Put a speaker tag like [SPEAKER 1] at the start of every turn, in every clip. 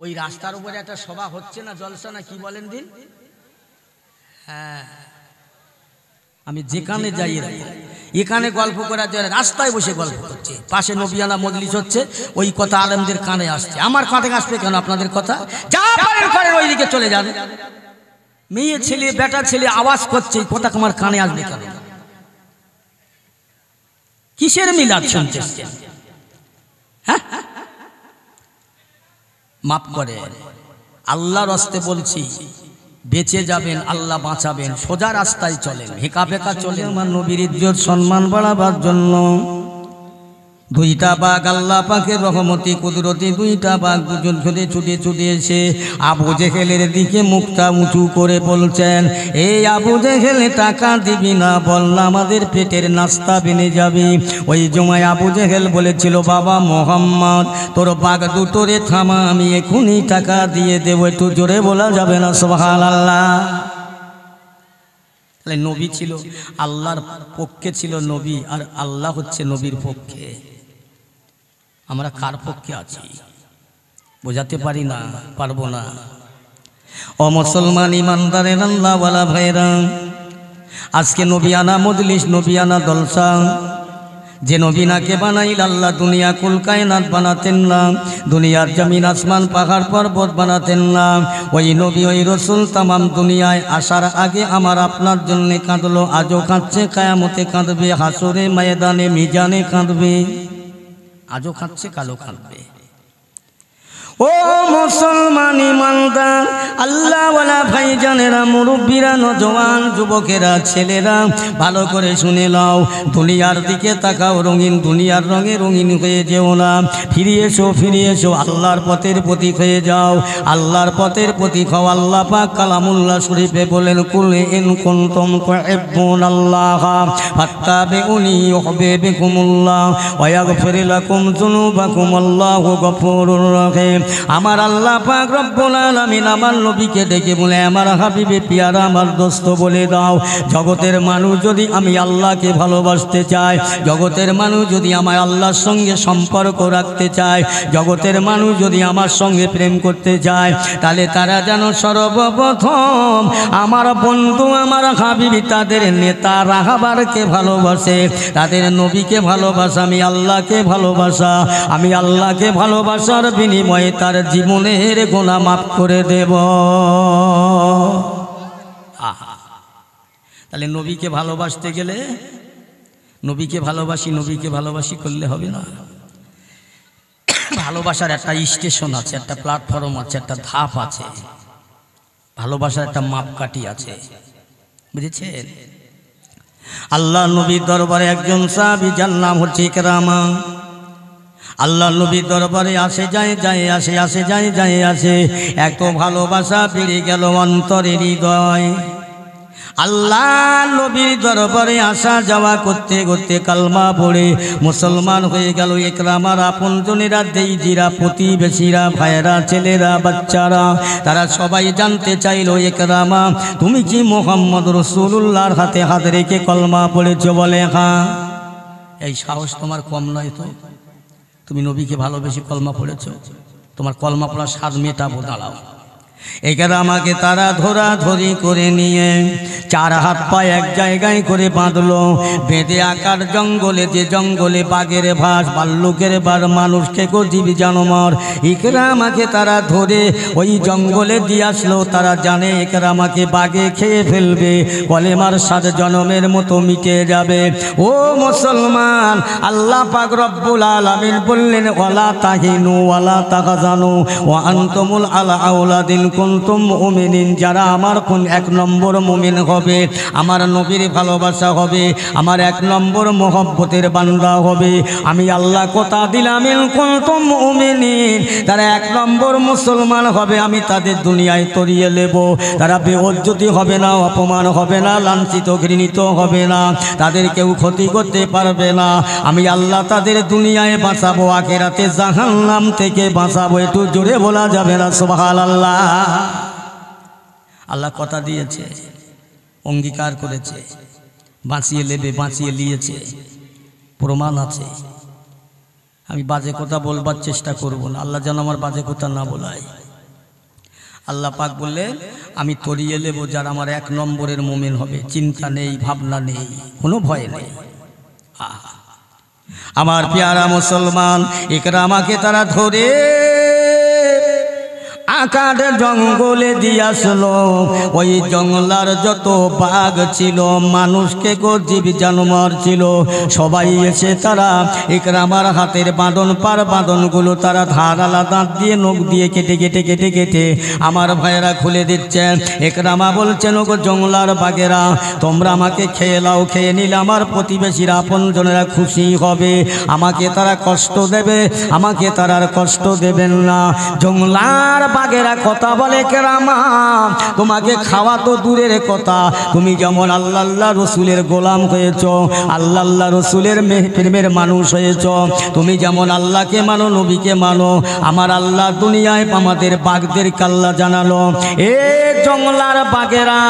[SPEAKER 1] ওই রাস্তার উপরে একটা সভা হচ্ছে না, জলসা না কি বলেন দিন? হ্যাঁ, আমি যেখানে যাই এখানে গল্প করার জন্য রাস্তায় বসে গল্প করছে, পাশে নবিয়ানা মজলিস হচ্ছে, ওই কথা আলেমদের কানে আসছে। আমার কানে আসবে কেন আপনাদের কথা? যা পারেন করেন, ওই দিকে চলে যান। মেয়ে ছেলে বেটা ছেলে আওয়াজ করছে, এই কথা আমার কানে আসবে কেন? কিসের মিলাদ শুনতেছেন? হ্যাঁ, মাফ করে, আল্লাহর রাস্তে বলছি, বেঁচে যাবেন, আল্লাহ বাঁচাবেন, সোজা রাস্তায় চলেন, ভেকা ভেকা চলে আমার নবীর ইজ্জত সম্মান বাড়াবার জন্য। দুইটা বাঘ আল্লাহ পাকের রহমতি কুদরতি, দুইটা বাঘ দুজন খুদে ছুটে ছুটে এসে আবু জেহেলের দিকে মুখটা উঁচু করে বলছেন, এই আবু জেহেল টাকা দিবি না, বলল আমাদের পেটের নাস্তা বেনে যাবে। ওই জমায় আবু জেহেল বলেছিল, বাবা মোহাম্মদ, তোর বাঘ দুটোরে থামা, আমি এখনই টাকা দিয়ে দেবো। একটু জোরে বলা যাবে না সুবহানাল্লাহ? নবী ছিল আল্লাহর পক্ষে, ছিল নবী, আর আল্লাহ হচ্ছে নবীর পক্ষে। আমরা কার পক্ষে আছি বোঝাতে পারি না, পারবো না। ও মুসলমান ইমানদারের আল্লাহ ওয়ালা ভাইরা, আজকে নবিয়ানা মজলিস, নবিয়ানা দলসা, যে নবীনাকে বানাইল আল্লাহ, দুনিয়া কুল কায়নাত বানাতেন না, দুনিয়ার জমিন আসমান পাহাড় পর্বত বানাতেন না। ওই নবী ওই রসুল তামাম দুনিয়ায় আসার আগে আমার আপনার জন্য কাঁদলো, আজও কাঁদছে, কায়ামতে কাঁদবে, হাসরে ময়দানে মিজানে কাঁদবে, আজও কাঁদছে, কালো কাঁদবে। ও মুসলমান ইমানদার আল্লাহওয়ালা ভাইজানেরা, মুরব্বীরা, নজওয়ান যুবকেরা, ছেলেরা, ভালো করে শুনে নাও, দুনিয়ার দিকে তাকাও, রঙিন দুনিয়ার রঙে রঙিন হয়ে যেও না। ফিরে এসো, ফিরে এসো, আল্লাহর পথের প্রতীক হয়ে যাও, আল্লাহর পথের প্রতীক হও। আল্লাহ পাক কালামুল্লাহ শরীফে বলেন, কুল ইন কুনতুম তুহিব্বুনাল্লাহ ফাত্তাবিউনি ইউহিব্বুকুমুল্লাহ ওয়া ইয়াগফির লাকুম যুনুবাকুম, আল্লাহু গফুরুর রহিম। আমার আল্লাহ পাক রব্বুল আলামিন আমার নবীকে ডেকে বলে, আমার হাবিবে পিয়ারা, আমার দোস্ত বলে দাও, জগতের মানুষ যদি আমি আল্লাহকে ভালোবাসতে চায়, জগতের মানুষ যদি আমার আল্লাহর সঙ্গে সম্পর্ক রাখতে চায়, জগতের মানুষ যদি আমার সঙ্গে প্রেম করতে চায়, তাহলে তারা যেন সর্বপ্রথম আমার বন্ধু, আমার হাবিব, তাদের নেতা রাহাবারকে ভালোবাসে, তাদের নবীকে ভালোবাসা, আমি আল্লাহকে ভালোবাসা, আমি আল্লাহকে ভালোবাসার বিনিময়ে তার জীবনের গুনাহ মাফ করে দেব। তাহলে নবীকে ভালোবাসতে গেলে নবীকে ভালোবাসি, নবীকে ভালোবাসি করলে হবে না। ভালোবাসার একটা স্টেশন আছে, একটা প্ল্যাটফর্ম আছে, একটা ধাপ আছে, ভালোবাসার একটা মাপকাঠি আছে, বুঝেছেন? আল্লাহ নবীর দরবারে একজন সাহাবী, যার নাম হচ্ছে ইকরামা, আল্লাহ নবীর দরবারে আসে যায়, যায় আসে, আসে যায়, যায় আসে, এত ভালোবাসা বেড়ে গেল অন্তরের হৃদয়। আল্লাহ নবীর দরবারে আসা যাওয়া করতে করতে কালমা পড়ে মুসলমান হয়ে গেল। ইকরামার আপনজনেরা, দেইজিরা, প্রতিবেশীরা, ভাইয়েরা, ছেলেরা, বাচ্চারা, তারা সবাই জানতে চাইল, ইকরামা তুমি কি মুহাম্মদ রাসূলুল্লাহর হাতে হাত রেখে কলমা পড়েছো? বলে হ্যাঁ। এই সাহস তোমার কম নয় তো? তুমি নবীকে ভালোবেসে কলমা পড়েছো, তোমার কলমা পড়ার স্বাদ মেটাবো, দাঁড়াও। ইকরামাকে তারা ধরাধরি করে নিয়ে চার হাত পা এক জায়গায় করে বাঁধলো, বেঁধে আকার জঙ্গলে, যে জঙ্গলে বাঘের ভাস, ভাল্লুকের বার, মানুষকে জীব জানোয়ার, ইকরামাকে তারা ধরে ওই জঙ্গলে দিয়ে আসলো। তারা জানে ইকরামাকে বাঘে খেয়ে ফেলবে, কলেমার স্বাদ জনমের মতো মিটে যাবে। ও মুসলমান, আল্লাহ পাক রব্বুল আলামিন বললেন, ওয়ালা তাহিনু ওয়ালা তাহজানু ওয়া আনতুমুল আলা আওলাদিল কুনতুম মুমিনিন, যারা আমার কোন এক নম্বর মুমিন হবে, আমার নবীর ভালোবাসা হবে, আমার এক নম্বর মহব্বতের বান্দা হবে, আমি আল্লাহ কথা দিলাম, ইন কুনতুম মুমিনিন, তারা এক নম্বর মুসলমান হবে, আমি তাদের দুনিয়ায় তরিয়ে নেব, তারা বেইজ্জতি হবে না, অপমান হবে না, লাঞ্ছিত ঘৃণিত হবে না, তাদের কেউ ক্ষতি করতে পারবে না, আমি আল্লাহ তাদের দুনিয়ায় বাঁচাবো, আখিরাতে জাহান্নাম থেকে বাঁচাবো। একটু জোরে বলা যাবে না সুবহানাল্লাহ? আল্লাহ কথা দিয়েছে, অঙ্গীকার করেছে, বাঁচিয়ে নেবে, বাঁচিয়ে নিয়েছে, প্রমাণ আছে। আমি বাজে কথা বলবার চেষ্টা করব না, আল্লাহ যেন আমার বাজে কথা না বলায়। আল্লাহ পাক বললেন আমি তরিয়ে নেব যারা আমার 1 নম্বরের মুমিন হবে, চিন্তা নেই, ভাবনা নেই, কোনো ভয় নেই। আমার পেয়ারা মুসলমান, ইকরামাকে তারা ধরে আকার জঙ্গলে দিয়ে আসলো। ওই জঙ্গলার যত বাঘ ছিল, মানুষকে জীব জানোয়ার ছিল, সবাই এসে তারা ইকরামার হাতের বাঁধন পার বাঁধনগুলো তারা ধারালা দাঁত দিয়ে নখ দিয়ে কেটে কেটে কেটে কেটে আমার ভাইয়েরা খুলে দিচ্ছেন। ইকরামা বলছেন, ওগো জঙ্গলার বাঘেরা, তোমরা আমাকে খেয়ে নাও, খেয়ে নিলে আমার প্রতিবেশীরা আপনজনেরা খুশি হবে, আমাকে তারা কষ্ট দেবে, আমাকে তারা আর কষ্ট দেবেন না। জঙ্গলার বাঘেরা কথা বলে, কেরামা তোমাকে খাওয়া তো দূরের কথা, তুমি যেমন আল্লাহ রসুলের গোলাম হয়েছ, আল্লাহ রসুলের প্রেমের মানুষ হয়েছ, তুমি যেমন আল্লাহকে মানো, নবীকে মানো, আমার আল্লাহ দুনিয়ায় আমাদের বাঘদের কাল্লা জানালো, এ জঙ্গলার বাঘেরা,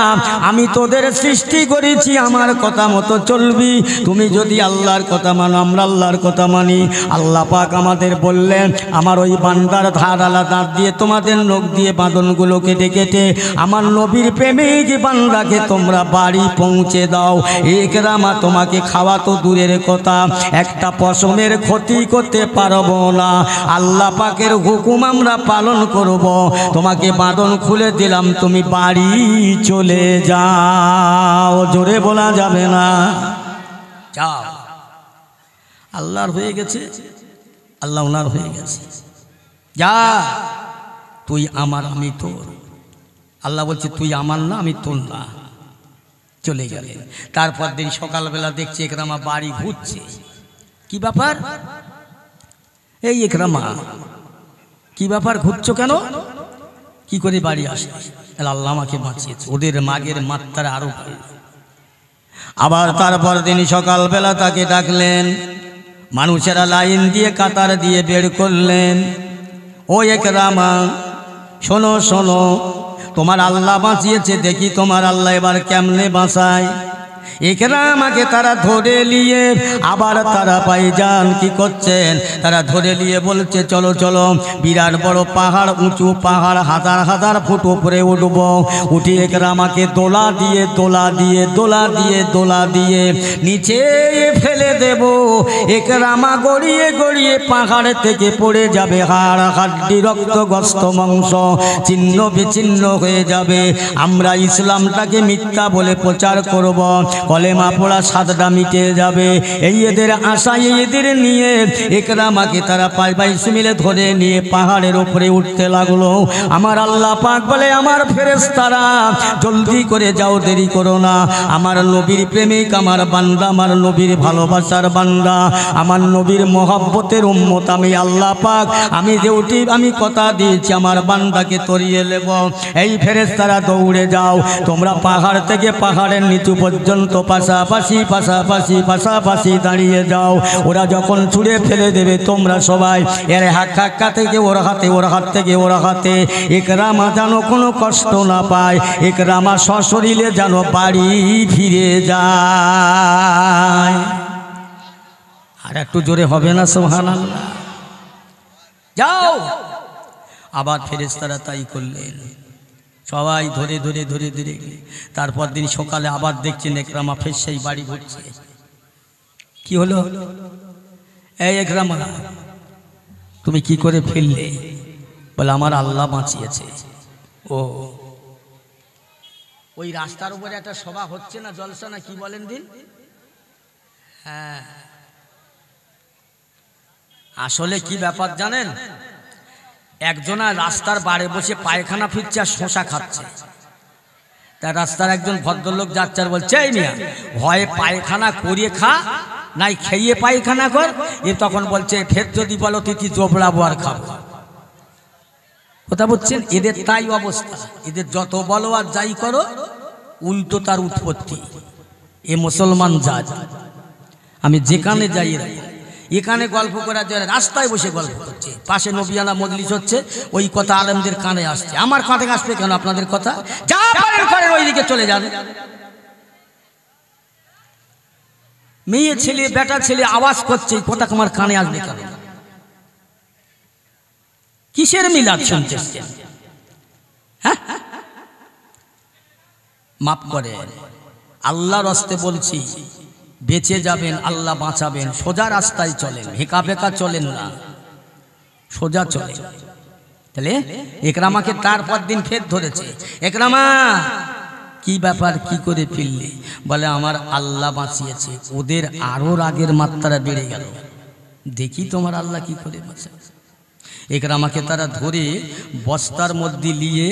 [SPEAKER 1] আমি তোদের সৃষ্টি করেছি, আমার কথা মতো চলবি, তুমি যদি আল্লাহর কথা মানো, আমরা আল্লাহর কথা মানি। আল্লাহ পাক আমাদের বললেন, আমার ওই বান্দার ধারালা দাঁত দিয়ে তোমাদের নখ দিয়ে বাঁধনগুলো কেটে কেটে আমার নবীর প্রেমিক বান্দাকে তোমরা বাড়ি পৌঁছে দাও। ইকরামা তোমাকে খাওয়া তো দূরের কথা, একটা পশমের ক্ষতি করতে পারবো না, আল্লাহ পাকের হুকুম আমরা পালন করব, তোমাকে বাঁধন খুলে দিলাম, তুমি বাড়ি চলে যাও। জোরে বলা যাবে না, যাও। আল্লাহর হয়ে গেছে, আল্লাহ ওনার হয়ে গেছে, যা তুই আমার আমি তোর। আল্লাহ বলছে তুই আমার না, আমি তোর না, চলে গেলেন। তারপর দিন সকালবেলা দেখছে ইকরামা বাড়ি ঘুরছে। কি ব্যাপার? এই ইকরামা কি ব্যাপার, ঘুরছো কেন, কি করে বাড়ি আসে? আল্লাহ আমাকে বাঁচিয়েছে। ওদের মাগের মাত্রা আরো ভালো। আবার তারপর দিন সকালবেলা তাকে ডাকলেন, মানুষেরা লাইন দিয়ে কাতার দিয়ে বের করলেন, ও ইকরামা শোনো শোনো, তোমার আল্লাহ বাঁচিয়েছে, দেখি তোমার আল্লাহ এবার কেমনে বাঁচায়। ইকরামাকে তারা ধরে নিয়ে আবার তারা ভাইজান কি করছেন, তারা ধরে নিয়ে বলছে চলো চলো, বিরাট বড় পাহাড়, উঁচু পাহাড়, হাজার হাজার ফুট উপরে উঠব, উঠে ইকরামাকে দোলা দিয়ে দোলা দিয়ে দোলা দিয়ে দোলা দিয়ে নিচে ফেলে দেব। ইকরামা গড়িয়ে গড়িয়ে পাহাড় থেকে পড়ে যাবে, হাড় হাড্ডি রক্তগ্রস্ত মাংস ছিন্ন বিচ্ছিন্ন হয়ে যাবে। আমরা ইসলামটাকে মিথ্যা বলে প্রচার করব, কলেমা পড়া সাদটা মিটে যাবে। এই এদের আশায় এদের নিয়ে ইকরামাকে তারা পাঁচ ভাই মিলে ধরে নিয়ে পাহাড়ের উপরে উঠতে লাগলো। আমার আল্লাহ পাক বলে, আমার ফেরেশতারা জলদি করে যাও, দেরি করো না, আমার নবীর প্রেমিক, আমার বান্দা, আমার নবীর ভালোবাসার বান্দা, আমার নবীর মহব্বতের উম্মত আমি আল্লাহ পাক, আমি ডিউটি, আমি কথা দিয়েছি আমার বান্দাকে তরিয়ে নেব। এই ফেরেশতারা দৌড়ে যাও, তোমরা পাহাড় থেকে পাহাড়ের নিচু পর্যন্ত পাশাপাশি পাশাপাশি পাশাপাশি দাঁড়িয়ে যাও। ওরা যখন ছুঁড়ে ফেলে দেবে তোমরা সবাই এর হাক্কা থেকে ওর হাতে, ওর হাত থেকে ওর হাতে, ইকরামা যেন কোনো কষ্ট না পায়, ইকরামা সশরীরে যেন বাড়ি ফিরে যায়। আর একটু জোরে হবে না সুবহানাল্লাহ? যাও। আবার ফেরেশতারা তাই করলেন, সবাই ধরে ধরে ধরে ধরে। তারপর দিন সকালে আবার দেখছেন ইকরামা ফের সেই বাড়ি ঘুরছে। কি হলো? এই ইকরামা তুমি কি করে ফেললে? বলে আমার আল্লাহ বাঁচিয়েছে। ও ওই রাস্তার উপরে একটা সভা হচ্ছে না, জলসা না কি বলেন দিন? হ্যাঁ, আসলে কি ব্যাপার জানেন, একজনা রাস্তার বারে বসে পায়খানা ফিরছে আর শশা খাচ্ছে। তার রাস্তার একজন ভদ্রলোক যাচ্ছে আর বলছে, এই মিয়া হয় পায়খানা করিয়ে খা, নাই খেয়ে পায়খানা কর। এ তখন বলছে, ফের যদি বলো তুই জবড়াবো আর খাবো। কথা বুঝছেন? এদের তাই অবস্থা, এদের যত বলো আর যাই করো উল্টো তার উৎপত্তি। এ মুসলমান জাত, আমি যেখানে যাই এখানে গল্প করার জন্য রাস্তায় বসে গল্প করছে, পাশে নবিয়ানা মজলিস হচ্ছে, ওই কথা আলেমদের কানে আসছে। আমার কানে আসবে কেন আপনাদের কথা? যা পারেন করেন, ওইদিকে চলে যান। মেয়ে ছেলে বেটা ছেলে আওয়াজ করছে, কথা আমার কানে আসবে কেন? কিসের মিলাদ শুনতেছেন? হ্যাঁ, মাফ করে। আল্লাহর হস্তে বলছি, বেঁচে যাবেন, আল্লাহ বাঁচাবেন, সোজা রাস্তায় চলেন, হেঁকা বেঁকা চলেন না, সোজা চলেন। তাহলে একরামাকে তারপর দিন ফের ধরেছে, একরামা কি ব্যাপার, কি করে ফিরলে? বলে আমার আল্লাহ বাঁচিয়েছে। ওদের আরো রাগের মাত্রা বেড়ে গেল, দেখি তোমার আল্লাহ কি করে বাঁচায়। একরামাকে তারা ধরে বস্তার মধ্যে নিয়ে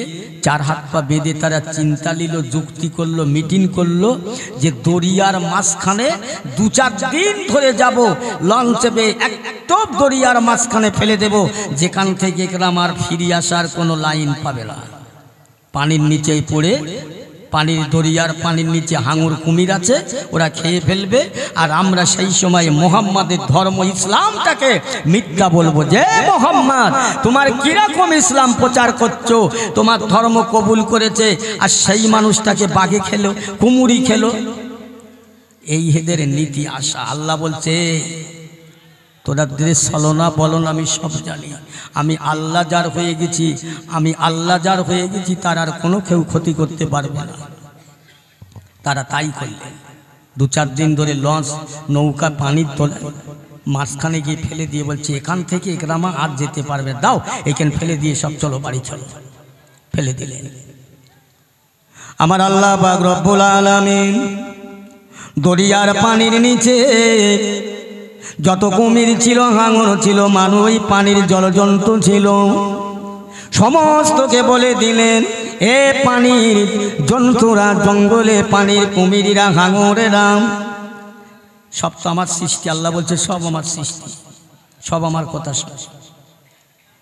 [SPEAKER 1] চার হাত পা বেঁধে তারা চিন্তা নিল, যুক্তি করলো, মিটিং করলো যে দরিয়ার মাঝখানে 2-4 দিন ধরে যাব, লঞ্চে একদম দরিয়ার মাঝখানে ফেলে দেব, যেখান থেকে একরামার ফিরে আসার কোনো লাইন পাবে না। পানির নিচেই পড়ে, পানির দরিয়ার পানির নিচে হাঙর কুমির আছে, ওরা খেয়ে ফেলবে। আর আমরা সেই সময় মোহাম্মদের ধর্ম ইসলামটাকে মিথ্যা বলবো, যে মোহাম্মদ তোমার কিরকম ইসলাম প্রচার করছো, তোমার ধর্ম কবুল করেছে, আর সেই মানুষটাকে বাঘে খেলো, কুমুরি খেলো। এই হেদের নীতি আশা। আল্লাহ বলছে তোরা দেশ চলো না, বলো না আমি সব জানি, আমি আল্লাহ যার হয়ে গেছি, আমি আল্লাহ যার হয়ে গেছি, তার আর কোনো কেউ ক্ষতি করতে পারবে না। তারা তাই করলেন। 2-4 দিন ধরে লঞ্চ নৌকা পানির তলায় মাঝখানে গিয়ে ফেলে দিয়ে বলছে এখান থেকে একরামা আর যেতে পারবে, দাও এখানে ফেলে দিয়ে সব চলো বাড়ি চলো। ফেলে দিলেন। আমার আল্লাহ পাক রব্বুল আলামিন দরিয়ার পানির নিচে যত কুমির ছিল, হাঙর ছিল, মানুষ, ওই পানির জলজন্তু ছিল, সমস্তকে বলে দিলেন এ পানির জন্তুরা, জঙ্গলে পানির কুমিরেরা, হাঙরেরা, সব তো আমার সৃষ্টি। আল্লাহ বলছে সব আমার সৃষ্টি, সব আমার কথা শুনে।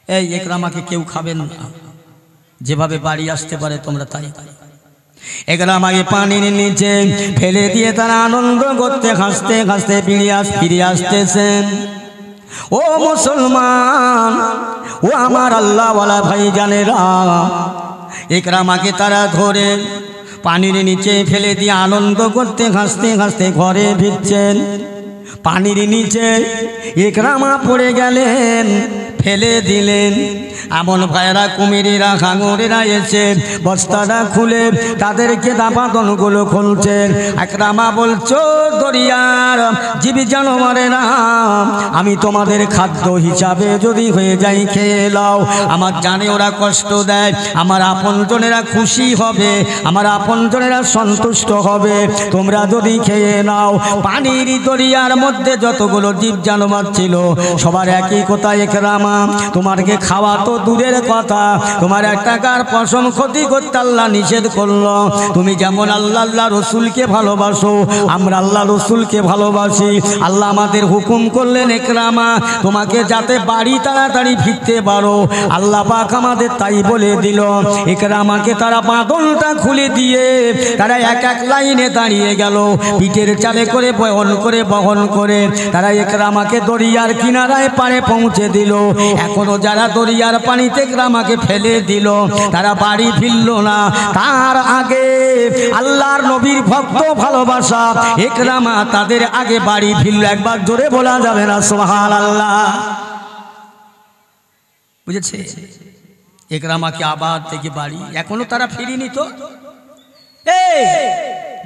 [SPEAKER 1] এই একরামাকে কেউ খাবেন না, যেভাবে বাড়ি আসতে পারে তোমরা তাই। একরামাকে পানির নিচে ফেলে দিয়ে তারা আনন্দ করতে, হাসতে হাসতে ফিরে আসতেছেন। ও মুসলমান, ও আমার আল্লাহওয়ালা ভাই জানেরা, একরামাকে তারা ধরে পানির নিচে ফেলে দিয়ে আনন্দ করতে, হাসতে হাসতে ঘরে ফিরছেন। পানির নিচে একরামা পড়ে গেলেন, ফেলে দিলেন। এমন ভাইরা কুমিরেরা, হাঙরেরা এসে বস্তাটা খুলে তাদেরকে দাপাতনগুলো খুলছেন। একরামা বলছো দরিয়ার জীবী জানোয়ারেরা, আমি তোমাদের খাদ্য হিসাবে যদি হয়ে যাই, খেয়ে নাও। আমার জানে ওরা কষ্ট দেয়, আমার আপনজনেরা খুশি হবে, আমার আপনজনেরা সন্তুষ্ট হবে, তোমরা যদি খেয়ে নাও। পানির দরিয়ার মধ্যে যতগুলো জীব জানোয়ার ছিল সবার একই কথা, একরামা তোমাকে খাওয়া তো দূরের কথা, তোমার এক টাকার পশম ক্ষতি করতে আল্লাহ নিষেধ করলো। তুমি যেমন আল্লাহ রসুলকে ভালোবাসো, আমরা আল্লাহ রসুলকে ভালোবাসি। আল্লাহ আমাদের হুকুম করলেন একরামা তোমাকে যাতে বাড়ি তাড়াতাড়ি ফিরতে পারো, আল্লাহ পাক আমাদের তাই বলে দিল। একরামাকে তারা বাঁধনটা খুলে দিয়ে তারা এক এক লাইনে দাঁড়িয়ে গেল, পিঠের চালে করে বহন করে তারা একরামাকে দরিয়ার কিনারায় পারে পৌঁছে দিল। এখনো যারা দরিয়ার পানিতে একরামাকে ফেলে দিল তারা বাড়ি ফিরল না, তার আগে আল্লাহর নবীর ভক্ত ভালোবাসা একরামা তাদের আগে বাড়ি ফিরল। একবার জোরে বলা যাবে না সুবহানাল্লাহ? বুঝেছে? একরামাকে আবার থেকে বাড়ি, এখনো তারা ফিরিনি। তো এই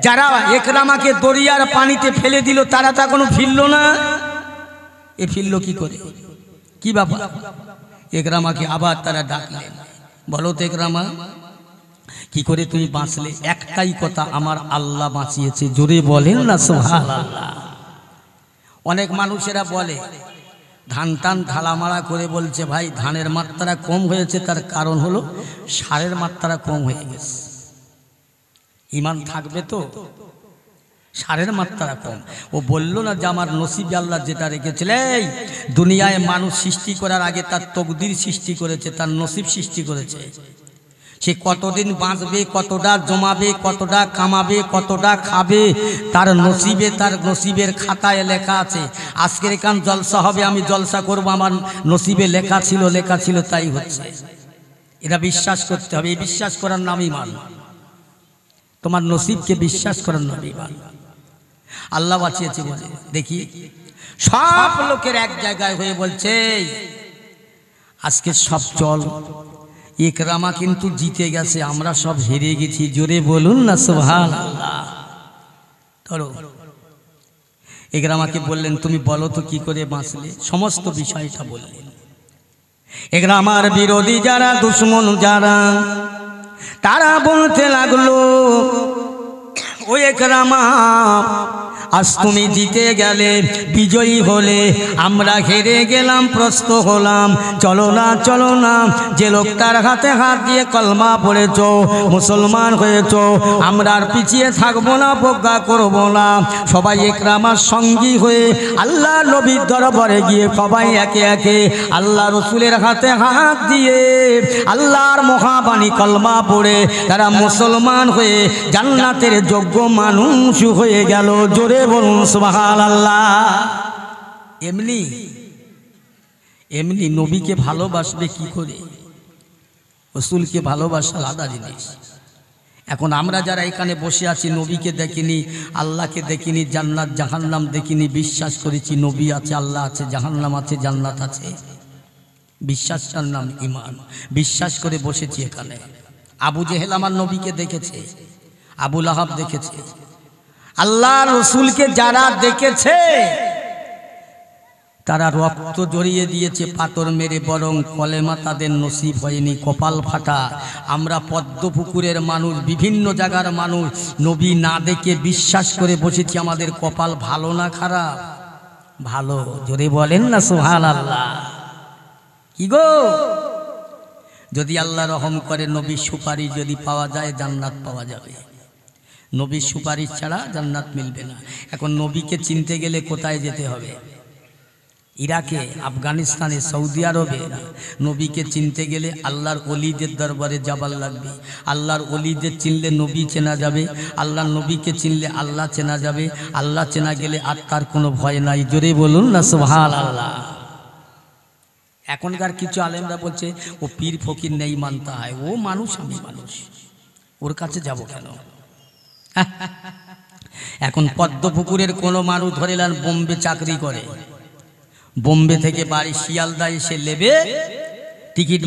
[SPEAKER 1] যারা একরামাকে দরিয়ার পানিতে ফেলে দিল তারা তো এখনো ফিরল না। এ ফিরল কি করে, কি ব্যাপার? একরামাকে আবার তারা ডাকলেন, বলো তো একরামা কি করে তুমি বাঁচলে? একটাই কথা, আমার আল্লাহ বাঁচিয়েছে। জোরে বলেন না সুবহানাল্লাহ? অনেক মানুষেরা বলে ধান টান ঢালামারা করে, বলছে ভাই ধানের মাত্রা কম হয়েছে, তার কারণ হলো সারের মাত্রা কম হয়ে গেছে। ইমান থাকবে তো? সারের মাত্রা কম। ও বলল না যে আমার নসিবে আল্লাহ যেটা রেখেছিল। এই দুনিয়ায় মানুষ সৃষ্টি করার আগে তার তকদির সৃষ্টি করেছে, তার নসিব সৃষ্টি করেছে। সে কতদিন বাঁচবে, কতটা জমাবে, কতটা কামাবে, কতটা খাবে, তার নসিবে, তার নসিবের খাতায় লেখা আছে। আজকের এখান জলসা হবে, আমি জলসা করব, আমার নসিবে লেখা ছিল তাই হচ্ছে। এটা বিশ্বাস করতে হবে। এই বিশ্বাস করার নাম ঈমান। তোমার নসিবকে বিশ্বাস করার নাম ঈমান। আল্লাহ বাঁচিয়েছে বলে দেখি সব লোকের এক জায়গায় হয়ে বলছে আজকে সব চল, ইকরামা কিন্তু জিতে গেছে, আমরা সব হেরে গেছি। জোরে বলুন না সুবহানাল্লাহ। ধরো ইকরামাকে বললেন তুমি বলো তো কি করে বাঁচলে, সমস্ত বিষয়টা বললেন। ইকরামার বিরোধী যারা, দুশ্মন যারা, তারা বলতে লাগলো ও ইকরামা, আজ তুমি জিতে গেলে, বিজয়ী হলে, আমরা হেরে গেলাম, প্রস্ত হলাম। চলো না চলো না, যে লোকটার হাতে হাত দিয়ে কলমা পড়েছ, মুসলমান হয়েছ, আমরা আর পিছিয়ে থাকবো না, প্রজ্ঞা করব না। সবাই ইকরামার সঙ্গী হয়ে আল্লাহ নবীর দরবারে গিয়ে সবাই একে একে আল্লাহ রসুলের হাতে হাত দিয়ে আল্লাহর মহাবাণী কলমা পড়ে তারা মুসলমান হয়ে জান্নাতের যোগ্য মানুষ হয়ে গেল। জোরে বলুন সুবহানাল্লাহ। এমনি এমনি নবীকে ভালোবাসবে কি করে? রসুলকে ভালোবাসা আলাদা জিনিস। এখন আমরা যারা এখানে বসে আছি, নবীকে দেখিনি, আল্লাহকে দেখিনি, জান্নাত জাহান্নাম দেখিনি, বিশ্বাস করেছি নবী আছে, আল্লাহ আছে, জাহান্নাম আছে, জান্নাত আছে, বিশ্বাসটার নাম ঈমান। বিশ্বাস করে বসেছি এখানে। আবু জেহেল আমার নবীকে দেখেছে, আবু লাহাব দেখেছে। আল্লাহ রসুলকে যারা দেখেছে তারা রক্ত জড়িয়ে দিয়েছে পাথর মেরে, বরং কলেমা তাদের নসিব হয়নি, কপাল ফাটা। আমরা পদ্মপুকুরের মানুষ, বিভিন্ন জায়গার মানুষ, নবী না দেখে বিশ্বাস করে বসেছি। আমাদের কপাল ভালো না খারাপ? ভালো। জোরে বলেন না সুবহানাল্লাহ। কি গো, যদি আল্লাহ রহম করে নবীর সুপারিশ যদি পাওয়া যায়, জান্নাত পাওয়া যাবে। নবীর সুপারিশ ছাড়া জান্নাত মিলবে না। এখন নবীকে চিনতে গেলে কোথায় যেতে হবে? ইরাকে, আফগানিস্তানে, সৌদি আরবে না। নবীকে চিনতে গেলে আল্লাহর ওলিদের দরবারে যাবার লাগবে। আল্লাহর ওলিদের চিনলে নবী চেনা যাবে, আল্লাহর নবীকে চিনলে আল্লাহ চেনা যাবে। আল্লাহ চেনা গেলে আর তার কোনো ভয় নাই। জোরে বলুন না সুবহানাল্লাহ। এখনকার কিছু আলেমরা বলছে ও পীর ফকির নেই মানতে হয়, ও মানুষ, আমি মানুষ, ওর কাছে যাব কেন? এখন পদ্মপুকুরের কোনো মানুষ ধরে নেন বোম্বে চাকরি করে, বোম্বে থেকে বাড়ি শিয়ালদা এসে নেবে, টিকিট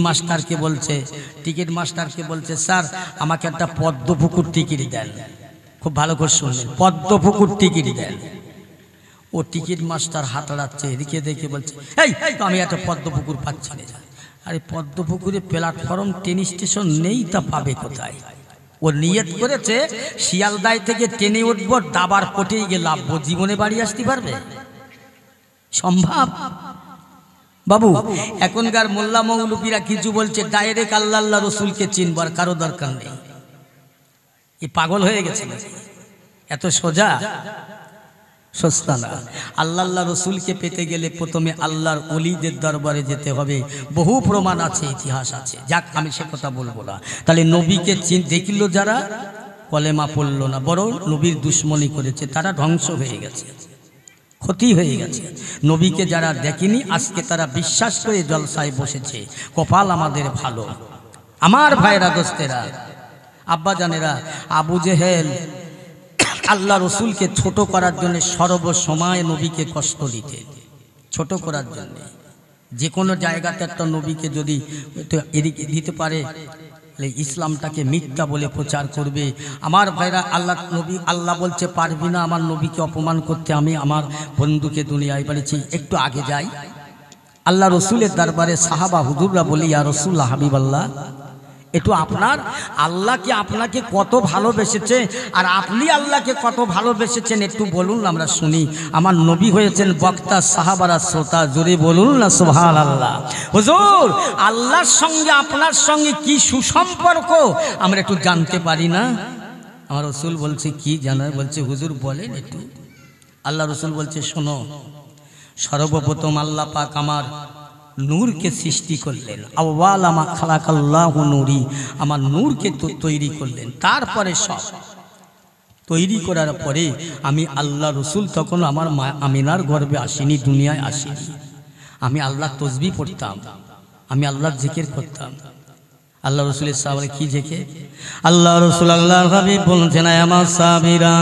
[SPEAKER 1] মাস্টারকে বলছে স্যার আমাকে একটা পদ্মপুকুর টিকিট দেন। খুব ভালো করে শুনলেন, পদ্মপুকুর টিকিট দেন। ও টিকিট মাস্টার হাত লাড়ছে, এদিকে দেখে বলছে এই আমি একটা পদ্মপুকুর পাচ্ছি না। আরে পদ্মপুকুরে প্ল্যাটফর্ম ট্রেন স্টেশন নেই, তা পাবে কোথায়? ও নিয়ত করেছে শিয়ালদায় থেকে ট্রেনে উঠবো, দাবার পটেই গিয়ে লাভবো, জীবনে বাড়ি আসতে পারবে? সম্ভব? বাবু এখনকার মোল্লা মৌলবীরা কিছু বলছে ডাইরেক্ট আল্লাহ আল্লাহ রসুলকে চিনবার কারো দরকার নেই। এ পাগল হয়ে গেছে, এত সোজা সস্তা না। আল্লাহ আল্লাহ রসুলকে পেতে গেলে প্রথমে আল্লাহর ওলিদের দরবারে যেতে হবে। বহু প্রমাণ আছে, ইতিহাস আছে। যাক, আমি সে কথা বলবো না। তাহলে নবীকে দেখল যারা, কলেমা পড়ল না, বরং নবীর দুশ্মনী করেছে, তারা ধ্বংস হয়ে গেছে, ক্ষতি হয়ে গেছে। নবীকে যারা দেখেনি, আজকে তারা বিশ্বাস করে জলসায় বসেছে। কপাল আমাদের ভালো। আমার ভাইরা, দোস্তেরা, আব্বা জানেরা, আবু জেহেল আল্লাহ রসুলকে ছোট করার জন্য সর্বসময় নবীকে কষ্ট দিতে, ছোট করার জন্য। যে কোনো জায়গাতে একটা নবীকে যদি এদিকে দিতে পারে, ইসলামটাকে মিথ্যা বলে প্রচার করবে। আমার ভাইরা, আল্লাহ বলছে পারবি না আমার নবীকে অপমান করতে। আমি আমার বন্ধুকে দুনিয়ায় বলেছি, একটু আগে যাই, আল্লাহ রসুলের দরবারে সাহাবা হুজুররা বলি, ইয়া রাসূলুল্লাহ, হাবিবাল্লাহ, একটু আপনার আল্লাহকে আপনাকে কত ভালোবেসেছে আর আপনি আল্লাহকে কত ভালোবেসেছেন একটু বলুন, আমরা শুনি। আমার নবী হয়েছেন বক্তা, সাহাবারা শ্রোতা। জোরে বলুন না সুবহানাল্লাহ। হুজুর, আল্লাহর সঙ্গে আপনার সঙ্গে কি সুসম্পর্ক আমরা একটু জানতে পারি না? আমার রসুল বলছে কি জানার? বলছে হুজুর বলেন একটু। আল্লাহ রসুল বলছে শোনো, সর্বপ্রথম আল্লাহ পাক আমার নূরকে সৃষ্টি করলেন। আউয়ালা মা খালাকাল্লাহু নূরি, আমার নূরকে তো তৈরি করলেন। তারপরে সব তৈরি করার পরে আমি আল্লাহ রসুল তখন আমার মা আমিনার গর্ভে আসিনি, দুনিয়ায় আসিনি। আমি আল্লাহ তসবিহ পড়তাম, আমি আল্লাহর জিকির করতাম। আল্লাহ রসুলের সাহাবারা কি জিকির? আল্লাহ রসুল আল্লাহর হাবিব বলছেন, আমার সাহাবীরা,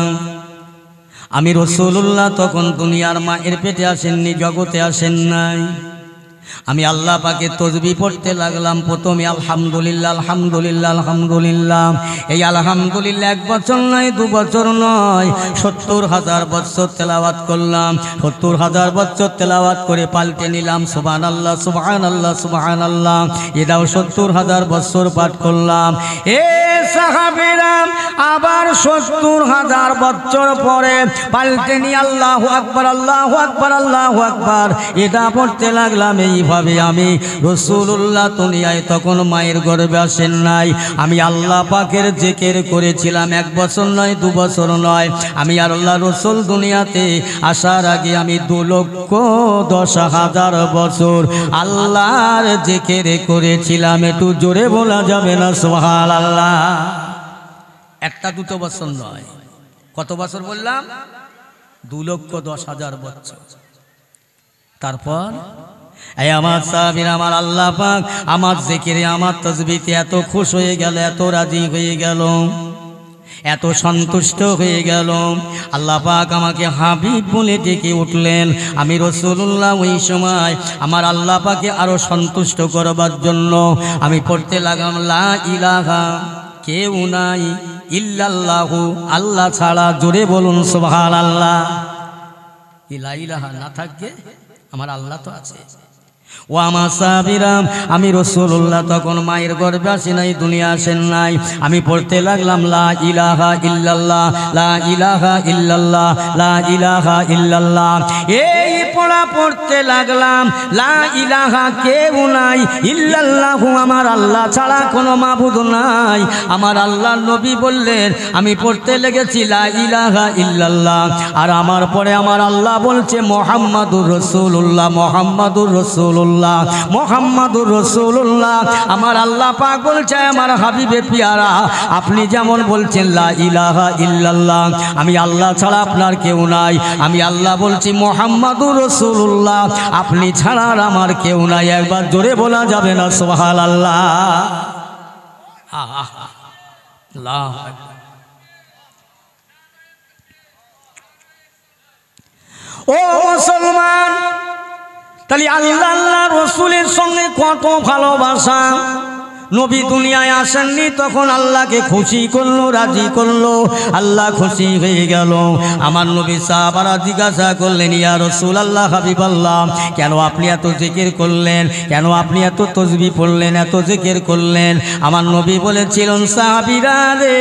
[SPEAKER 1] আমি রাসূলুল্লাহ তখন দুনিয়ার মায়ের পেটে আসেননি, জগতে আসেন নাই। আমি আল্লাহ পাকে তসবিহ পড়তে লাগলাম। প্রথমে আলহামদুলিল্লাহ আলহামদুলিল্লাহ আলহামদুলিল্লাহ, এই আলহামদুলিল্লাহ 1 বছর নয় 2 বছর নয় 70,000 বছর তেলাওয়াত করলাম। 70,000 বছর তেলাওয়াত করে পাল্টে নিলাম সুবহানাল্লাহ সুবহানাল্লাহ সুবহানাল্লাহ, এটাও 70,000 বছর পাঠ করলাম। এ সাহাবীরা আবার 70,000 বছর পরে পাল্টে নিয়ে আল্লাহু আকবার আল্লাহু আকবার আল্লাহু আকবার এটা পড়তে লাগলাম। এইভাবে আমি রাসূলুল্লাহ দুনিয়ায় তখন মায়ের গর্ভে আসেন নাই, আমি আল্লাহ পাকের জিকির করেছিলাম। 1 বছর নয় 2 বছর নয়, আমি আর আল্লাহ রাসূল দুনিয়াতে আসার আগে আমি 2,10,000 বছর আল্লাহর জিকির করেছিলাম। একটু জোরে বলা যাবে না সুবহানাল্লাহ? 1-2 বছর নয়, কত বছর বললাম? 2,10,000 বছর। তারপর এই আমার সাহাবীরা, আমার আল্লাহ পাক আমার জিকিরে আমার তাসবিহতে এত খুশ হয়ে গেল, এত রাজি হয়ে গেল, এত সন্তুষ্ট হয়ে গেল, আল্লাহ পাক আমাকে হাবিব বলে ডেকে উঠলেন। আমি রাসূলুল্লাহ ওই সময় আমার আল্লাহ পাকে আরো সন্তুষ্ট করবার জন্য আমি পড়তে লাগলাম লা ইলাহা কেউ নাই ইল্লাল্লাহু, আল্লাহ ছাড়া। জোরে বলুন সুবহানাল্লাহ। লা ইলাহা না থাকে আমার আল্লাহ তো আছে। ও আমার সাহাবীরা, আমি রাসূলুল্লাহ তখন মায়ের গর্ভে আসি নাই, দুনিয়া আসেন নাই, আমি পড়তে লাগলাম লা ইলাহা ইল্লাল্লাহ লা ইলাহা ইল্লাল্লাহ লা ইলাহা ইল্লাল্লাহ। এই পড়া পড়তে লাগলাম লা ইলাহা কেউ নাই ইল্লাল্লাহু, আমার আল্লাহ ছাড়া কোনো মাবুদ নাই। আমার আল্লাহর নবী বললেন, আমি পড়তে লেগেছি লা ইলাহা ইল্লাল্লাহ, আর আমার পরে আমার আল্লাহ বলছে মুহাম্মাদুর রাসূলুল্লাহ মুহাম্মাদুর রাসূলুল্লাহ মুহাম্মাদুর রাসূলুল্লাহ। আমার আল্লাহ পাক বলছে আমার হাবিবে পিয়ারা, আপনি যেমন বলছেন লা ইলাহা ইল্লাল্লাহ, আমি আল্লাহ ছাড়া আপনার কেউ নাই, আমি আল্লাহ বলছি মুহাম্মাদুর রাসূলুল্লাহ, আপনি ছাড়া আর আমার কেউ নাই। একবার জোরে বলা যাবে না সুবহানাল্লাহ? আল্লাহু আকবার। ও মুসলমান, তাহলে আল্লাহ আল্লাহ রসুলের সঙ্গে কত ভালোবাসা। নবী দুনিয়ায় আসেননি, তখন আল্লাহকে খুশি করলো, রাজি করলো, আল্লাহ খুশি হয়ে গেল। আমার নবী সাহাবারা জিজ্ঞাসা করলেন, ইয়া রাসূলুল্লাহ হাবিবাল্লাহ, কেন আপনি এত জিকির করলেন, কেন আপনি এত তাসবিহ পড়লেন, এত জিকির করলেন? আমার নবী বলেছিলেন, সাহাবীরা রে,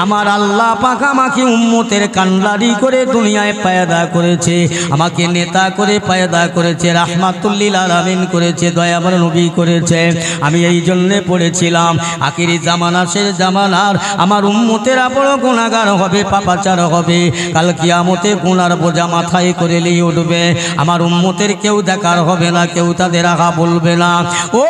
[SPEAKER 1] আমার আল্লাহ পাক আমাকে উম্মতের কান্ডারি করে দুনিয়ায় পয়দা করেছে, আমাকে নেতা করে পয়দা করেছে, রাহমাতুল লিল আলামিন করেছে, দয়াময় নবী করেছে। আমি এই জন্য পড়েছিলাম আখিরি জামানা শেষ জামানার আমার উম্মতেরা বড় গুনাহগার হবে, পাপাচার হবে, কাল কিয়ামতে গুনার বোঝা মাথায় করে নিয়ে উঠবে। আমার উম্মতের কেউ দেখার হবে না, কেউ তাদের আঘা বলবে না। ও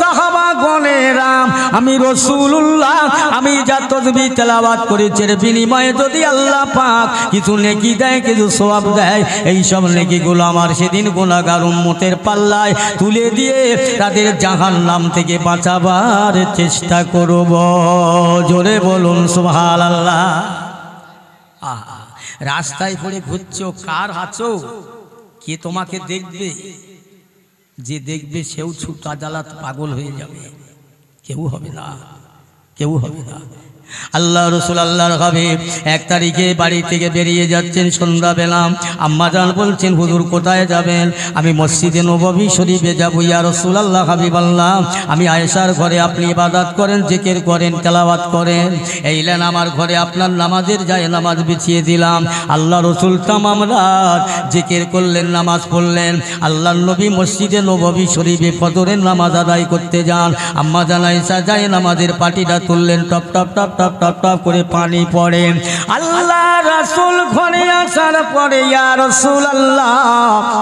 [SPEAKER 1] সাহাবাগণেরা, আমি রাসূলুল্লাহ আমি যা তাসবিহ তেলাওয়াত করেছি এর বিনিময়ে যদি আল্লাহ পাক কিছু নেকি দেয়, কিছু সওয়াব দেয়, এই সব নেকিগুলো আমার সেদিন গুনাহগার উম্মতের পাল্লায় তুলে দিয়ে তাদের জাহান্নাম থেকে বাঁচাবার চেষ্টা করব। জোরে বলুন সুবহানাল্লাহ। রাস্তায় পড়ে ঘুরছো, কার আছো, কে তোমাকে দেখবে? যে দেখবে সেও ছুটা জ্বালাত পাগল হয়ে যাবে, কেউ হবে না, কেউ হবে না। আল্লাহ রসুল আল্লাহর হাবিব 1 তারিখে বাড়ি থেকে বেরিয়ে যাচ্ছেন সন্ধ্যাবেলা। আম্মাজান বলছেন, হুজুর কোথায় যাবেন? আমি মসজিদে নববী শরীফে যাব। ইয়া রাসূলুল্লাহ হাবিবাল্লাহ, আমি আয়েশার ঘরে আপনি ইবাদত করেন, জিকির করেন, তেলাওয়াত করেন, এইলেন আমার ঘরে আপনার নামাজের যায় নামাজ বিছিয়ে দিলাম। আল্লাহ রসুল তামাম রাত জিকির করলেন, নামাজ পড়লেন। আল্লাহর নবী মসজিদে নববী শরীফে ফজরের নামাজ আদায় করতে যান। আম্মাজান আয়েশা যায় নামাজের পাটিটা তুললেন, top top top top top top করে পানি পড়ে। আল্লাহ রাসূল ঘরে আসার পরে, ইয়া রাসূলুল্লাহ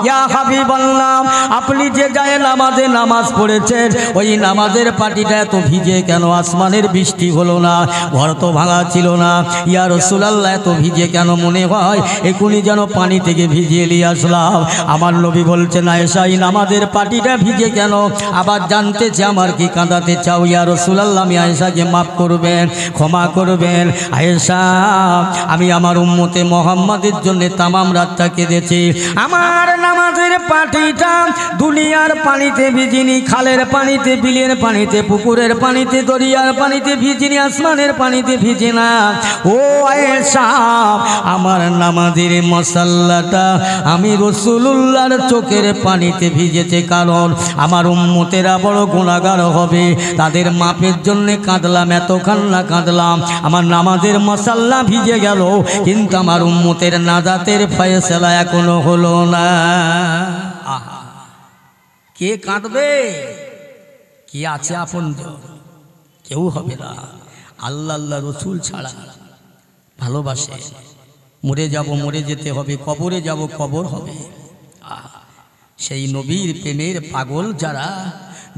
[SPEAKER 1] ইয়া হাবিবাল্লাহ, আপনি যে যায় নামাজে নামাজ পড়েছেন, ওই নামাজের পাটিটা এত ভিজে কেন? আসমানের বৃষ্টি হলো না, ঘর তো ভাঙা ছিল না। ইয়া রাসূলুল্লাহ এত ভিজে কেন? মনে হয় এখনই যেন পানি থেকে ভিজিয়ে নিয়ে আসলাম। আমার নবী বলছেন, আয়েশা এই নামাজের পাটিটা ভিজে কেন? আবার জানতেছে আমার কি কাঁদাতে চাও? ইয়া রাসূলুল্লাহ আমি আয়েশাকে মাফ করবেন, ক্ষমা করবেন। আয়েশা, আমি আমার উম্মতে মুহাম্মাদের জন্য তামাম রাতটা কেঁদেছি। আমার নামাজের পাটিটা দুনিয়ার পানিতে ভিজিনি, খালের পানিতে, বিলের পানিতে, পুকুরের পানিতে, দরিয়ার পানিতে ভিজিনি, আসমানের পানিতে ভিজে না। ও আয়েশা, আমার নামাজের মশাল্লাটা আমি রাসূলুল্লাহর চোখের পানিতে ভিজেছে, কারণ আমার উম্মতেরা বড় গুনাহগার হবে, তাদের মাপের জন্য কাঁদলাম, এত কান্না কাঁদলাম। আমার নামাজের মশাল্লা ভিজে গেল, কিন্তু আমার উম্মতের নাজাতের ফয়সালা এখনো হলো না। আহা, কে কাঁদবে? কে আছে আপনজন? কেউ হবে না। আল্লাহ আল্লাহ রসুল ছাড়া ভালোবাসে। মরে যাব, মরে যেতে হবে, কবরে যাব, কবর হবে। সেই নবীর প্রেমের পাগল যারা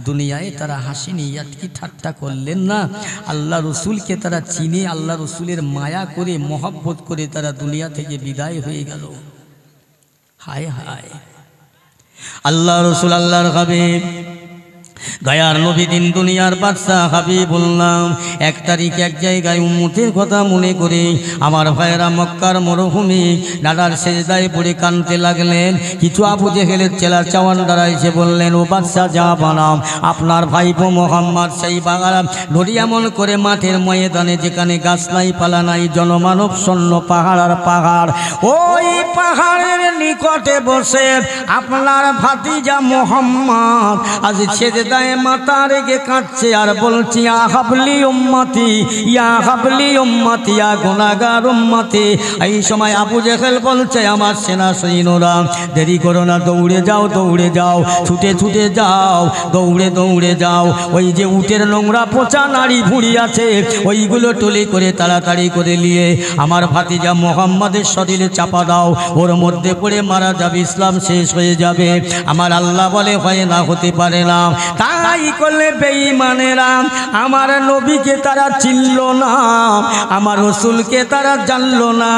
[SPEAKER 1] দুনিয়ায়, তারা হাসিনি, ইয়াতকি ঠাট্টা করলেন না। আল্লাহ রসুলকে তারা চিনে, আল্লাহ রসুলের মায়া করে, মহব্বত করে তারা দুনিয়া থেকে বিদায় হয়ে গেল। হায় হায়, আল্লাহ রসুল আল্লাহর হাবিব, গায়ার নবী, দিন দুনিয়ার বাদশাহ হাবিবুল্লাহ, 1 তারিখ এক জায়গায় উম্মতের কথা মনে করে আমার ভাইয়েরা মক্কার মরুভূমি নাদার সেজদায় পড়ে কাঁদতে লাগলেন। কিছু আবু জেহেলের চেলা চাওয়ানদারা এসে বললেন, ও বাদশাহ যা বানাম, আপনার ভাইপো মোহাম্মদ সেই বাগান ধরি এমন করে মাঠের ময়দানে, যেখানে গাছ নাই, পালা নাই, জনমানব শূন্য পাহাড় আর পাহাড়, ওই পাহাড়ের নিকটে বসে আপনার ভাতিজা মোহাম্মদ আজ সেজদায় মাথা রেখে কাঁদছে আর বলছি, ইয়া হাবলি উম্মতি, ইয়া হাবলি উম্মতি, ইয়া গুনাহগার উম্মতি। এই সময় আবু জেহেল বলছে, আমার সেনা সৈন্যরা দেরি করো না, দৌড়ে যাও, দৌড়ে যাও, ছুটে ছুটে যাও, দৌড়ে দৌড়ে যাও, ওই যে উটের নোংরা পচা নাড়ি ভুঁড়ি আছে, ওইগুলো টলি করে তাড়াতাড়ি করে নিয়ে আমার ভাতিজা মোহাম্মদের শরীরে চাপা দাও, ওর মধ্যে পড়ে মারা যাবে, ইসলাম শেষ হয়ে যাবে। আমার আল্লাহ বলে, হয় না, হতে পারে না। তাই করলে বেঈমানেরা আমার নবীকে তারা চিনল না, আমার রসুলকে তারা জানলো না।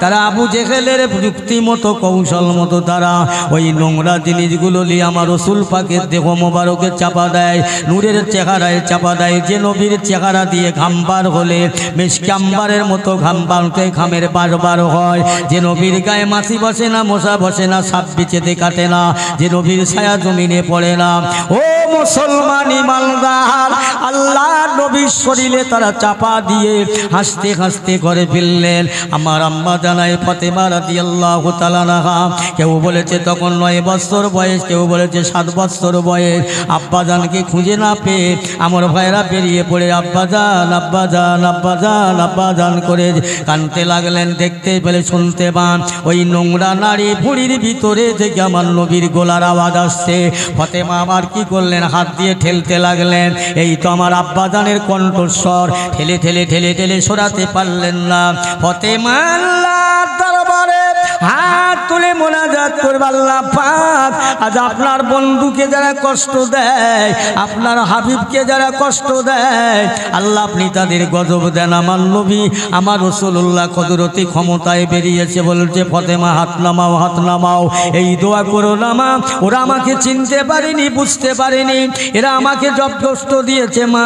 [SPEAKER 1] তারা আবু জেহেলের যুক্তি মতো, কৌশল মতো তারা ওই নোংরা জিনিসগুলো নিয়ে আমার রসুল পাকের দেহ মোবারকে চাপা দেয়, নূরের চেহারায় চাপা দেয়। যে নবীর চেহারা দিয়ে ঘামবার হলে মেশকাম্বারের মতো ঘাম বাড়তে, ঘামের বারবার হয়, যে নবীর গায়ে মাছি বসে না, মশা বসে না, সাপ বিচেতে কাটে না, যে নবীর ছায়া জমিনে পড়ে না। ও মুসলমান ইমানদার, আল্লাহ নবীর শরীরে তারা চাপা দিয়ে হাসতে হাসতে করে ফেললেন। আমার আম্মা জানাই ফাতেমা রাদিয়াল্লাহু তাআলা আনহা, কেউ বলেছে তখন 9 বছর বয়স, কেউ বলেছে 7 বছর বয়স, আব্বাজানকে খুঁজে না পেয়ে আমার ভাইরা বেরিয়ে পড়ে আব্বাজান, আব্বাজান, আব্বাজান, আব্বাজান করে কাঁদতে লাগলেন। দেখতে পেলে, শুনতে পান, ওই নোংরা নারী ভুঁড়ির ভিতরে থেকে আমার নবীর গলার আওয়াজ আসছে। ফাতেমা আবার কি করলেন, হাত দিয়ে ঠেলতে লাগলেন। এই তো আমার আব্বাজানের কণ্ঠস্বর, ঠেলে ঠেলে ঠেলে ঠেলে সরাতে পারলেন না। ফাতেমা আল্লাহর দরবারে হাত তুলে মোনাজাত করবে, আল্লাহ পাক, আজ আপনার বন্ধুকে যারা কষ্ট দেয়, আপনার হাবিবকে যারা কষ্ট দেয়, আল্লাহ আপনি তাদের গজব দেন। আমার নবী, আমার রাসূলুল্লাহ কুদরতি ক্ষমতায় বেরিয়েছে, বলছে, ফাতেমা হাত নামাও, হাত নামাও, এই দোয়া করো না মা, ওরা আমাকে চিনতে পারেনি, বুঝতে পারেনি, এরা আমাকে জব কষ্ট দিয়েছে মা,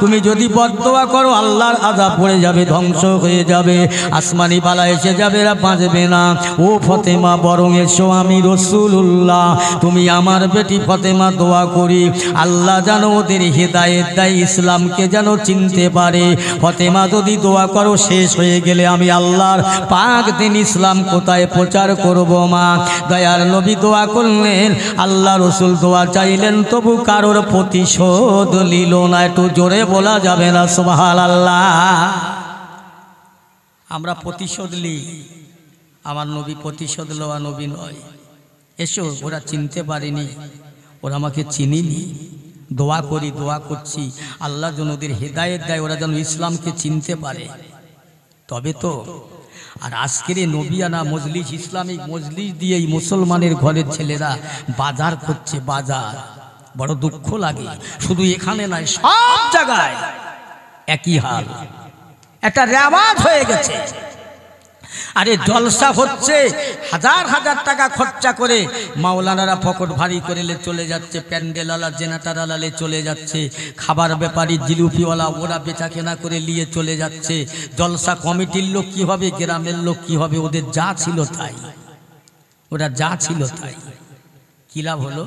[SPEAKER 1] তুমি যদি বদদোয়া করো আল্লাহর আযাব পড়ে যাবে, ধ্বংস হয়ে যাবে, আসমানি বালা এসে যাবে, এরা বাঁচবে না। ও ফাতেমা, বরং এসো, আমি রাসূলুল্লাহ, তুমি আমার বেটি ফাতেমা দোয়া করি, আল্লাহ যেন ওদের হেদায়েত দেয়, ইসলামকে যেন চিনতে পারে। ফাতেমা যদি দোয়া করো, শেষ হয়ে গেলে আমি আল্লাহর পাক দিন ইসলাম কোথায় প্রচার করব মা। দয়ার নবী দোয়া করলেন, আল্লাহ রসুল দোয়া চাইলেন, তবু কারোর প্রতিশোধ নিল না। একটু জোরে বলা যাবে না সুবহানাল্লাহ? আমরা প্রতিশোধ নিই, আমার নবী প্রতিশোধ লওয়া নবী নয়। এসো, ওরা চিনতে পারেনি, ওরা আমাকে চিনিনি, দোয়া করি, দোয়া করছি, আল্লাহ যেন ওদের হেদায়েত দেয়, ওরা যেন ইসলামকে চিনতে পারে, তবে তো। আর আজকের নবিয়ানা মজলিস, ইসলামিক মজলিস দিয়ে এই মুসলমানের ঘরের ছেলেরা বাজার করছে, বাজার। বড় দুঃখ লাগে, শুধু এখানে নয়, সব জায়গায় একই হাল, একটা রেওয়াজ হয়ে গেছে। আরে জলসা হচ্ছে, হাজার হাজার টাকা খরচা করে মাওলানারা পকেট ভারী করে চলে যাচ্ছে, প্যান্ডেলওয়ালা জেনারেটারওয়ালা চলে যাচ্ছে, খাবার ব্যাপারী জিলুপিওয়ালা ওরা বেচা কেনা করে নিয়ে চলে যাচ্ছে। জলসা কমিটির লোক কি হবে, গ্রামের লোক কি হবে, ওদের যা ছিল তাই, ওরা যা ছিল তাই। কি লাভ হলো?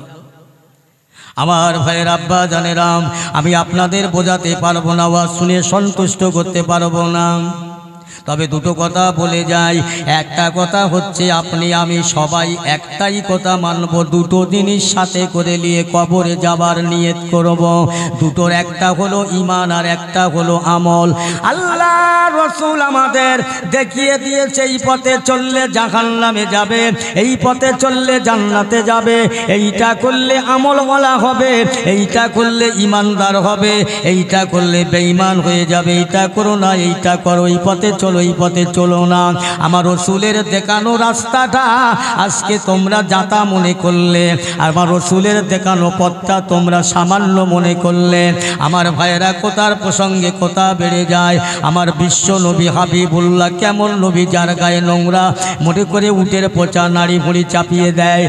[SPEAKER 1] আমার ভাইয়ের আব্বা জানেরাম, আমি আপনাদের বোঝাতে পারবো না, ওয়াজ শুনে সন্তুষ্ট করতে পারবো না। তবে দুটো কথা বলে যাই। একটা কথা হচ্ছে, আপনি আমি সবাই একটাই কথা মানব, দুটো জিনিস সাথে করে নিয়ে কবরে যাবার নিয়ত করব। দুটোর একটা হলো ঈমান আর একটা হলো আমল। আল্লাহ রাসূল আমাদের দেখিয়ে দিয়েছে, এই পথে চললে জাহান্নামে যাবে, এই পথে চললে জান্নাতে যাবে, এইটা করলে আমলওয়ালা হবে, এইটা করলে ঈমানদার হবে, এইটা করলে বেঈমান হয়ে যাবে, এইটা করো না, এইটা করো, এই পথে চলো, এই পথে চলো না। আমার রাসূলের দেখানো রাস্তাটা আজকে তোমরা যাতা মনে করলে, আমার রাসূলের দেখানো পথটা তোমরা সামান্য মনে করলে। আমার ভাইয়েরা, কোথার প্রসঙ্গে কথা বেড়ে যায়। আমার বিশ্ব নবী হাবিবুল্লাহ কেমন নবী, যার গায়ে নোংরা মনে করে উটের পচা নাড়ি ভুঁড়ি চাপিয়ে দেয়।